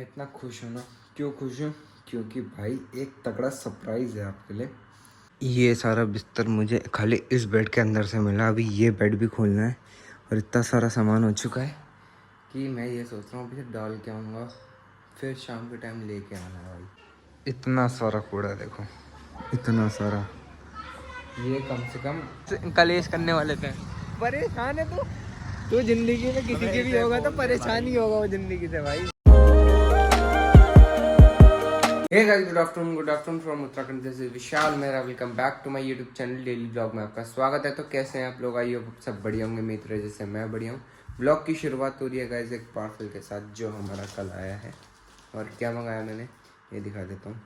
इतना खुश हूँ ना, क्यों खुश हूँ? क्योंकि भाई एक तगड़ा सरप्राइज है आपके लिए। ये सारा बिस्तर मुझे खाली इस बेड के अंदर से मिला। अभी ये बेड भी खोलना है और इतना सारा सामान हो चुका है कि मैं ये सोच रहा हूँ अभी डाल के आऊँगा, फिर शाम के टाइम लेके आना है। भाई इतना सारा कूड़ा देखो, इतना सारा। ये कम से कम कलेश करने वाले थे। परेशान है तू जिंदगी में किसी की भी होगा तो परेशान ही होगा वो जिंदगी से भाई। Hey guys, good afternoon from Uttarakhand. This is Vishal मेरा। Welcome back to my YouTube channel daily blog में आपका स्वागत है। तो कैसे हैं आप लोग? आई होप सब बढ़िया होंगे मेरी तरह, जैसे मैं बढ़िया हूँ। ब्लॉग की शुरुआत हो रही है गाइस एक पार्सल के साथ जो हमारा कल आया है। और क्या मंगाया मैंने ये दिखा देता हूँ।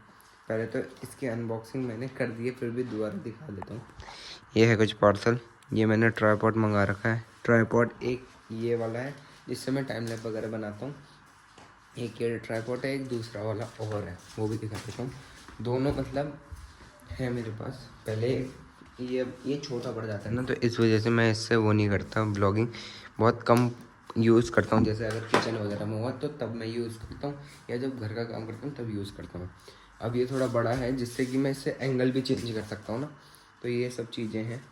पहले तो इसकी अनबॉक्सिंग मैंने कर दी है, फिर भी दोबारा दिखा देता हूँ। ये है कुछ पार्सल। ये मैंने ट्राईपॉड मंगा रखा है। ट्राईपॉड एक ये वाला है जिससे मैं टाइम लैप वगैरह बनाता हूँ। एक ये ट्राईपॉड है, एक दूसरा वाला और है, वो भी दिखा देता हूँ। दोनों मतलब है मेरे पास। पहले ये छोटा पड़ जाता है ना, तो इस वजह से मैं इससे वो नहीं करता। ब्लॉगिंग बहुत कम यूज़ करता हूँ। जैसे अगर किचन वगैरह में हुआ तो तब मैं यूज़ करता हूँ, या जब घर का काम करता हूँ तब यूज़ करता हूँ। अब ये थोड़ा बड़ा है जिससे कि मैं इससे एंगल भी चेंज कर सकता हूँ ना, तो ये सब चीज़ें हैं।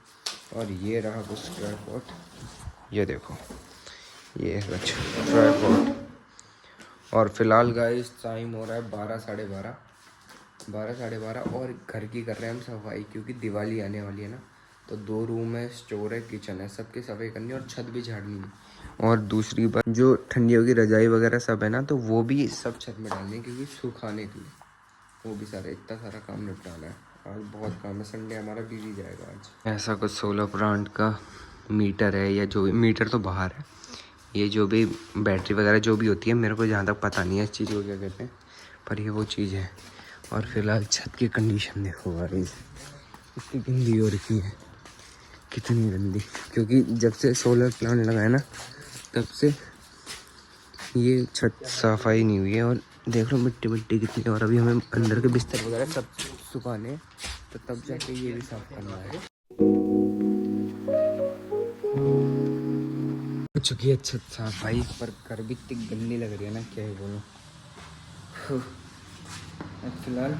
और ये रहा कुछ ट्राईपॉड, ये देखो, ये है कुछ ट्राईपॉड। और फिलहाल गाइस टाइम हो रहा है 12 साढ़े 12 और घर की कर रहे हैं हम सफाई, क्योंकि दिवाली आने वाली है ना। तो 2 रूम है, स्टोर है, किचन है, सबकी सफाई करनी है और छत भी झाड़नी है। और दूसरी बात, जो ठंडियों की रजाई वगैरह सब है ना, तो वो भी सब छत में डालनी है, क्योंकि सुखाने के लिए वो भी सारा इतना सारा काम निपटाना है। आज बहुत काम है, संडे हमारा बिजी जाएगा आज। ऐसा कुछ सोलर प्लांट का मीटर है, या जो भी मीटर तो बाहर है। ये जो भी बैटरी वगैरह जो भी होती है, मेरे को जहाँ तक पता नहीं है इस चीज़ को क्या कहते हैं, पर ये वो चीज़ है। और फिलहाल छत की कंडीशन देखो गाइस, इतनी गंदी हो रखी है, कितनी गंदी। क्योंकि जब से सोलर प्लांट लगा है ना, तब से ये छत सफाई नहीं हुई है। और देख लो मिट्टी मिट्टी कितनी। और अभी हमें अंदर के बिस्तर वगैरह सब सुखाने, तो तब जाके ये भी साफ करना है। हो चुकी है छत साफ भाई, पर कर भी इतनी गंदी लग रही है ना, क्या ही बोलूं। अब फिलहाल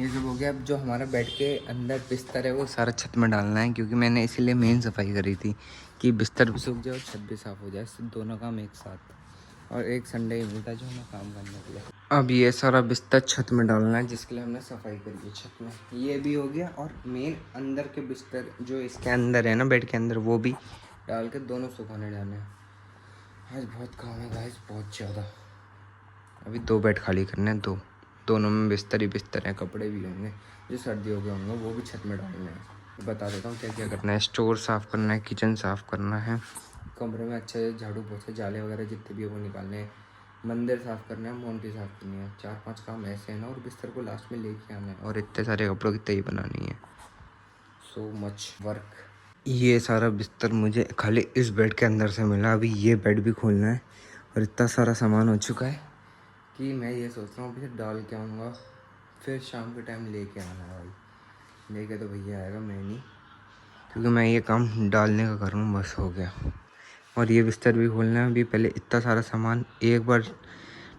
ये सब हो गया। अब जो हमारा बेड के अंदर बिस्तर है वो सारा छत में डालना है, क्योंकि मैंने इसीलिए मेन सफाई करी थी कि बिस्तर भी सूख जाए और छत भी साफ़ हो जाए, दोनों काम एक साथ। और एक संडे ही मिलता है जो हमें काम करने के लिए। अब ये सारा बिस्तर छत में डालना है, जिसके लिए हमने सफाई करी है छत में। ये भी हो गया। और मेन अंदर के बिस्तर जो इसके अंदर है ना, बेड के अंदर, वो भी डाल के दोनों सुखाने जाने हैं। आज बहुत काम है गाइस, बहुत ज़्यादा। अभी 2 बेड खाली करने हैं, दोनों में बिस्तर ही बिस्तर हैं। कपड़े भी होंगे जो सर्दियों के होंगे, वो भी छत में डालने हैं। बता देता हूँ क्या क्या करना है। स्टोर साफ़ करना है, किचन साफ़ करना है, कमरे में अच्छे से झाड़ू पोछे जाले वगैरह जितने भी है वो निकालने हैं, मंदिर साफ़ करना है, मोंटी साफ़ करनी है। 4-5 काम ऐसे हैं ना। और बिस्तर को लास्ट में लेके आना है, और इतने सारे कपड़ों की तय बनानी है। So much work. ये सारा बिस्तर मुझे खाली इस बेड के अंदर से मिला। अभी ये बेड भी खोलना है और इतना सारा सामान हो चुका है कि मैं ये सोच रहा हूँ अभी डाल के आऊँगा, फिर शाम के टाइम लेके आना है। भाई लेके तो भैया आएगा, मैं नहीं, क्योंकि मैं ये काम डालने का कर रहा हूँ, बस हो गया। और ये बिस्तर भी खोलना है। अभी पहले इतना सारा सामान एक बार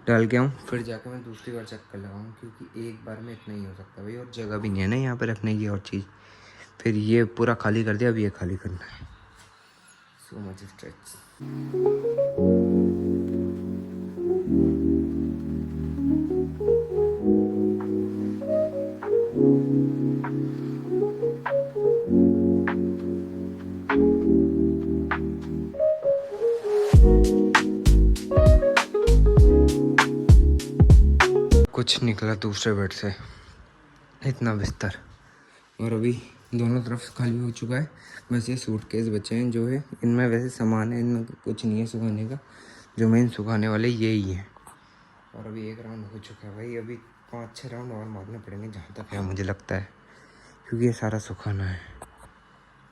डाल के आऊँ, फिर जाकर मैं दूसरी बार चक्कर लगाऊँ, क्योंकि एक बार में इतना ही हो सकता है भाई। और जगह भी नहीं है ना यहाँ पर रखने की और चीज़। फिर ये पूरा खाली कर दिया, अब ये खाली करना है। So much stretch. कुछ निकला दूसरे बेड से, इतना बिस्तर। और अभी दोनों तरफ खाली हो चुका है, बस ये सूटकेस बचे हैं जो है। इनमें वैसे सामान है, इनमें कुछ नहीं है सुखाने का। जो मेन सुखाने वाले यही है। और अभी एक राउंड हो चुका है भाई, अभी 5-6 राउंड और मारने पड़ेंगे जहाँ तक है मुझे लगता है, क्योंकि ये सारा सुखाना है।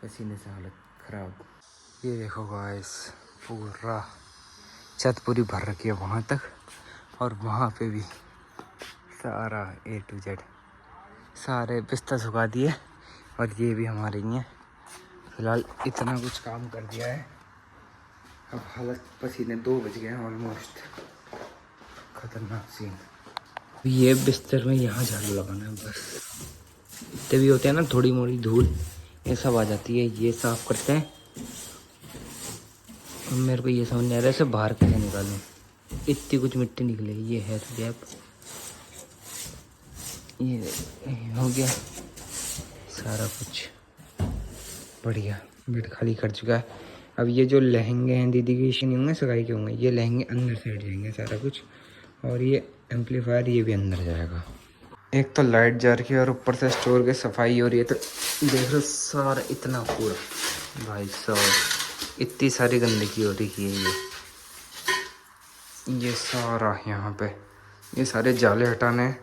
पसीने से हालत ख़राब। ये देखो गाइस, पूरा छत पूरी भर रखी है वहाँ तक, और वहाँ पे भी सारा A to Z सारे बिस्तर सुखा दिए। और ये भी हमारे ही हैं। फिलहाल इतना कुछ काम कर दिया है। अब हालत पसीने 2 बज गए हैं ऑलमोस्ट, खतरनाक सीन। ये बिस्तर में यहाँ झाड़ू लगाना है बस। इतने भी होते हैं ना थोड़ी मोड़ी धूल, ये सब आ जाती है, ये साफ करते हैं। और मेरे को ये समझ नहीं आ रहा है इसे बाहर कैसे निकालूं, इतनी कुछ मिट्टी निकलेगी। ये है तो गैप, ये हो गया सारा कुछ बढ़िया। बेड खाली कर चुका है। अब ये जो लहंगे हैं दीदी के नहीं होंगे, सगाई के होंगे, ये लहंगे अंदर साइड जाएंगे सारा कुछ। और ये एम्पलीफायर ये भी अंदर जाएगा। एक तो लाइट जा रही है और ऊपर से स्टोर की सफाई हो रही है। तो देख लो सारा इतना कूड़ा भाई साहब, इतनी सारी गंदगी हो रही है। ये सारा यहाँ पे ये सारे जाले हटाने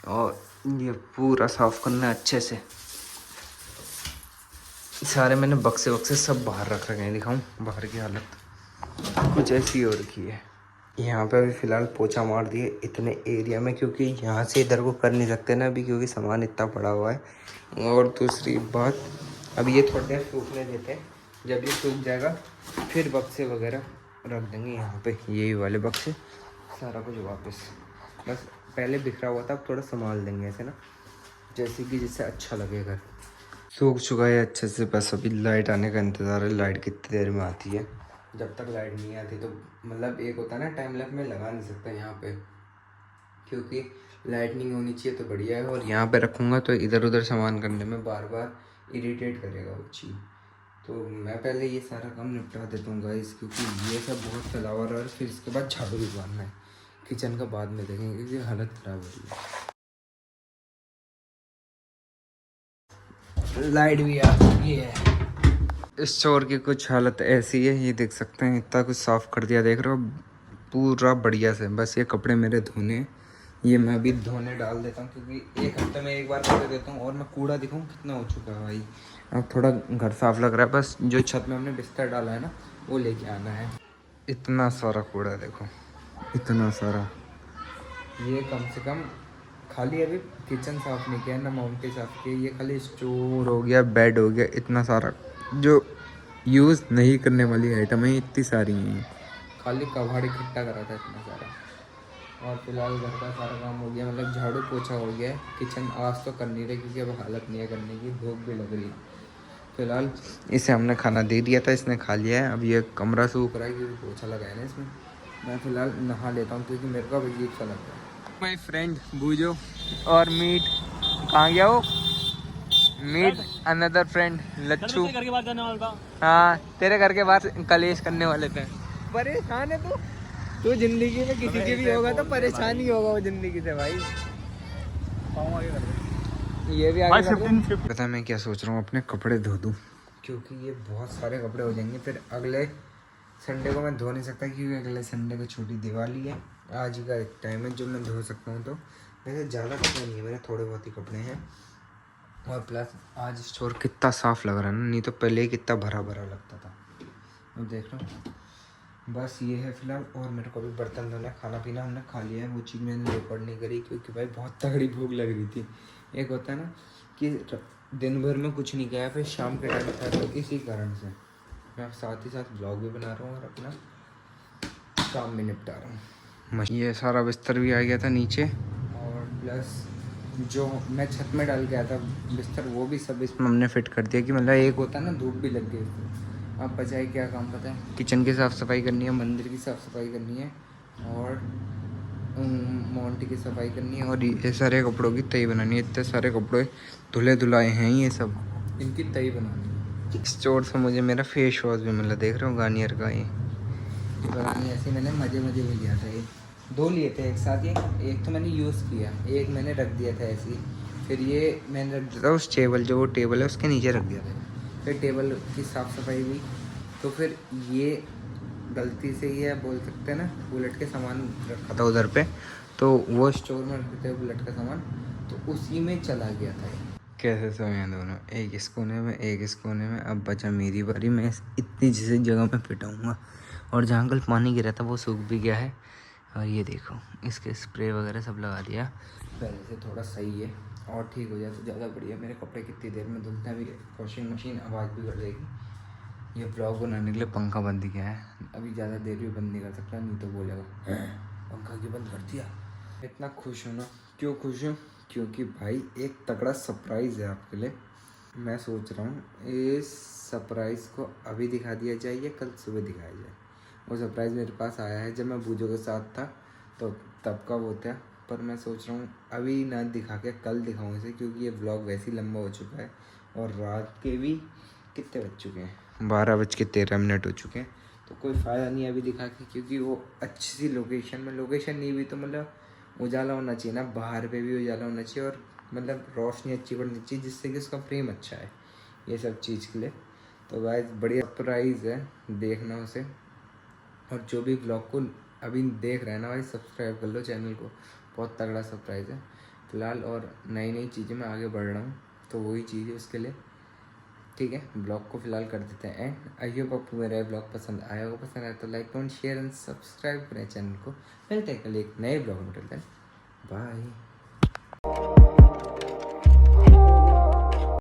और ये पूरा साफ करना है अच्छे से। सारे मैंने बक्से वक्से सब बाहर रख रखे हैं। दिखाऊं बाहर की हालत कुछ ऐसी हो रखी है। यहाँ पे अभी फ़िलहाल पोछा मार दिए इतने एरिया में, क्योंकि यहाँ से इधर को कर नहीं सकते ना अभी, क्योंकि सामान इतना पड़ा हुआ है। और दूसरी बात, अब ये थोड़ी देर सूखने देते हैं। जब ये सूख जाएगा फिर बक्से वगैरह रख देंगे यहाँ पे, यही वाले बक्से सारा कुछ वापस। बस पहले बिखरा हुआ था, अब थोड़ा संभाल देंगे ऐसे ना, जैसे कि जिससे अच्छा लगेगा। सूख चुका है अच्छे से, बस अभी लाइट आने का इंतज़ार है। लाइट कितनी देर में आती है, जब तक लाइट नहीं आती तो मतलब एक होता है ना टाइम लैप में लगा नहीं सकता यहाँ पे, क्योंकि लाइटनिंग होनी चाहिए तो बढ़िया है। और यहाँ पे रखूँगा तो इधर उधर सामान करने में बार बार इरिटेट करेगा वो चीज़। तो मैं पहले ये सारा काम निपटा देता हूँ गाइस, क्योंकि ये सब बहुत फैला हुआ है। और फिर इसके बाद झाड़ू भी मारना है। किचन का बाद में देखेंगे क्योंकि हालत ख़राब हो रही है। लाइट भी आ चुकी है। स्टोर की कुछ हालत ऐसी है, ये देख सकते हैं। इतना कुछ साफ़ कर दिया देख रहे हो पूरा बढ़िया से। बस ये कपड़े मेरे धोने, ये मैं अभी धोने डाल देता हूँ, क्योंकि एक हफ्ते में एक बार कपड़े देता हूँ। और मैं कूड़ा दिखाऊँ कितना हो चुका है भाई। अब थोड़ा घर साफ़ लग रहा है। बस जो छत में हमने बिस्तर डाला है ना वो लेके आना है। इतना सारा कूड़ा देखो, इतना सारा। ये कम से कम खाली अभी किचन साफ़ नहीं किया ना माउंटी साफ़ किया, ये खाली स्टोर हो गया, बेड हो गया। इतना सारा जो यूज़ नहीं करने वाली आइटम है इतनी सारी हैं। खाली कबाड़ इकट्ठा करा था इतना सारा। और फिलहाल घर का सारा काम हो गया, मतलब झाड़ू पोछा हो गया है। किचन आज तो कर नहीं रहे क्योंकि अब हालत नहीं है करने की, भूख भी लग रही है। फिलहाल इसे हमने खाना दे दिया था, इसने खा लिया है। अब ये कमरा सूख रहा है क्योंकि पोछा लगाया ना इसमें। मैं फ़िलहाल नहा लेता हूँ क्योंकि मेरे को अब अजीब सा लग रहा है। माय फ्रेंड बूजो और मीट, कहाँ गया वो मीट? Another friend Lachhu. घर के बाहर जाने वाला था। हाँ तेरे घर के बाहर कलेश करने वाले थे। परेशान है तू जिंदगी में किसी की भी होगा तो परेशान ही होगा वो जिंदगी से भाई। ये भी आगे पता है मैं क्या सोच रहा हूँ, अपने कपड़े धो दूँ, क्योंकि ये बहुत सारे कपड़े हो जाएंगे। फिर अगले संडे को मैं धो नहीं सकता क्योंकि अगले संडे को छोटी दिवाली है। आज ही का एक टाइम है जो मैं धो सकता हूँ। तो वैसे ज़्यादा कपड़े नहीं है मेरे, थोड़े बहुत ही कपड़े हैं। और प्लस आज स्टोर कितना साफ़ लग रहा है ना, नहीं तो पहले ही कितना भरा भरा लगता था। अब देख लो बस ये है फ़िलहाल। और मेरे को भी बर्तन धोना, खाना पीना हमने खा लिया है। वो चीज़ मैंने रिकॉर्ड नहीं करी क्योंकि भाई बहुत तगड़ी भूख लग रही थी। एक होता है ना कि दिन भर में कुछ नहीं किया, फिर शाम के टाइम था, तो इसी कारण से मैं साथ ही साथ ब्लॉग भी बना रहा हूँ और अपना काम भी निपटा रहा हूँ। ये सारा बिस्तर भी आ गया था नीचे, और प्लस जो मैं छत में डाल के आया था बिस्तर वो भी सब इसमें हमने फिट कर दिया। कि मतलब एक होता है ना धूप भी लग गई। अब बचाए क्या काम पता है, किचन की साफ़ सफाई करनी है, मंदिर की साफ़ सफाई करनी है, और माउंटी की सफाई करनी है, और ये सारे कपड़ों की तय बनानी है। इतने सारे कपड़े धुले धुलाए हैं ये सब, इनकी तय बनानी है। स्टोर से मुझे मेरा फेस वॉश भी मिला, देख रहे हो गार्नियर का। ये पुरानी ऐसे मैंने मज़े मज़े में लिया था। ये 2 लिए थे एक साथ। ये एक तो मैंने यूज़ किया, एक मैंने रख दिया था ऐसे ही। फिर ये मैंने रख दिया था उस टेबल, जो वो टेबल है उसके नीचे रख दिया था। फिर टेबल की साफ़ सफाई हुई, तो फिर ये गलती से ये बोल सकते हैं ना बुलेट के सामान रखा था उधर पे, तो वो स्टोर में रखते थे बुलेट का सामान, तो उसी में चला गया था। कैसे सोए दोनों, एक इस कोने में एक इस कोने में। अब बचा मेरी बारी, मैं इतनी जिस जगह पे पिटाऊँगा। और जहाँ कल पानी गिरा था वो सूख भी गया है। और ये देखो इसके स्प्रे वगैरह सब लगा दिया, पहले से थोड़ा सही है। और ठीक हो जाए तो ज़्यादा बढ़िया। मेरे कपड़े कितनी देर में धुलते हैं, अभी वॉशिंग मशीन आवाज़ भी कर देगी। ये ब्लॉग बनाने के लिए पंखा बंद किया है, अभी ज़्यादा देर भी बंद नहीं कर सकता, नहीं तो बोलेगा। पंखा क्यों बंद कर दिया? इतना खुश हूँ ना, क्यों खुश हूँ? क्योंकि भाई एक तगड़ा सरप्राइज़ है आपके लिए। मैं सोच रहा हूँ इस सरप्राइज़ को अभी दिखा दिया जाए या कल सुबह दिखाया जाए। वो सरप्राइज़ मेरे पास आया है जब मैं बूजो के साथ था, तो तब का वो था। पर मैं सोच रहा हूँ अभी ना दिखा के कल दिखाऊँ इसे, क्योंकि ये व्लॉग वैसे ही लंबा हो चुका है और रात के भी कितने बज चुके हैं, 12:13 हो चुके हैं। तो कोई फ़ायदा नहीं है अभी दिखा के, क्योंकि वो अच्छी सी लोकेशन में, लोकेशन नहीं भी तो मतलब उजाला होना चाहिए ना, बाहर पे भी उजाला होना चाहिए और मतलब रोशनी अच्छी पड़नी चाहिए जिससे कि उसका फ्रेम अच्छा है, ये सब चीज़ के लिए। तो गाइस बढ़िया सरप्राइज़ है, देखना उसे। और जो भी ब्लॉग को अभी देख रहे हैं ना भाई, सब्सक्राइब कर लो चैनल को, बहुत तगड़ा सरप्राइज़ है फ़िलहाल। और नई नई चीज़ें मैं आगे बढ़ रहा हूँ, तो वही चीज़ है उसके लिए। ठीक है, ब्लॉग को फिलहाल कर देते हैं एंड। आई होप आपको मेरा ब्लॉग पसंद आया होगा। पसंद आया तो like comment share and subscribe करें चैनल को। मिलते हैं कल एक नए ब्लॉग में, बाय।